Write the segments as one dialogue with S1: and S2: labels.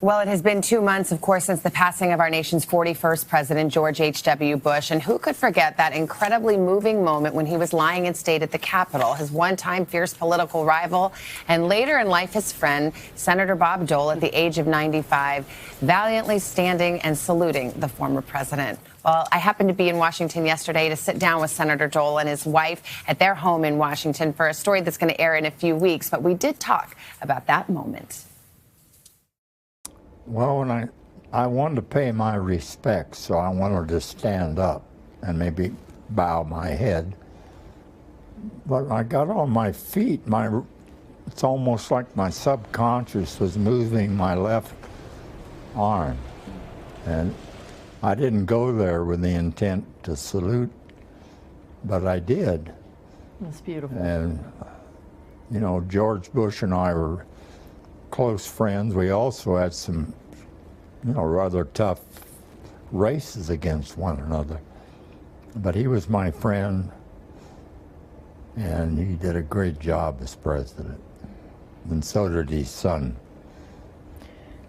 S1: Well, it has been 2 months, of course, since the passing of our nation's 41st president, George H.W. Bush. And who could forget that incredibly moving moment when he was lying in state at the Capitol, his one-time fierce political rival, and later in life his friend, Senator Bob Dole, at the age of 95, valiantly standing and saluting the former president. Well, I happened to be in Washington yesterday to sit down with Senator Dole and his wife at their home in Washington for a story that's going to air in a few weeks. But we did talk about that moment.
S2: Well, when I wanted to pay my respects, so I wanted to stand up and maybe bow my head. But when I got on my feet, it's almost like my subconscious was moving my left arm. And I didn't go there with the intent to salute, but I did.
S3: That's beautiful.
S2: And, you know, George Bush and I were close friends. We also had some, you know, rather tough races against one another. But he was my friend, and he did a great job as president. And so did his son.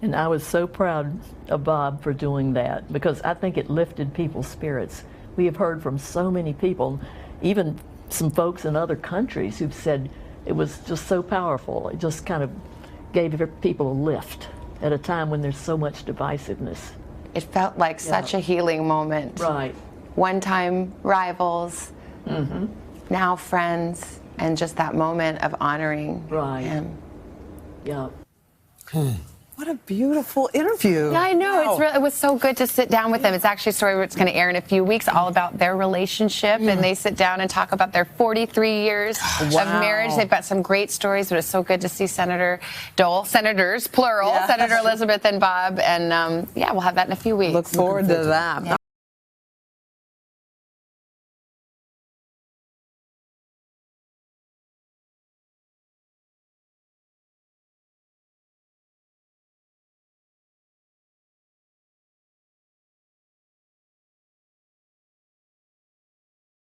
S3: And I was so proud of Bob for doing that, because I think it lifted people's spirits. We have heard from so many people, even some folks in other countries, who've said it was just so powerful. It just kind of gave people a lift at a time when there's so much divisiveness.
S1: It felt like such a healing moment.
S3: Right.
S1: One-time rivals, now friends, and just that moment of honoring him.
S3: Yeah.
S4: What a beautiful interview.
S1: Yeah, I know.
S4: Wow.
S1: It was so good to sit down with them. It's actually a story that's going to air in a few weeks, all about their relationship, and they sit down and talk about their 43 years of marriage. They've got some great stories, but it's so good to see Senator Dole, senators, plural, Senator Elizabeth and Bob, and yeah, we'll have that in a few weeks.
S4: Look forward to that.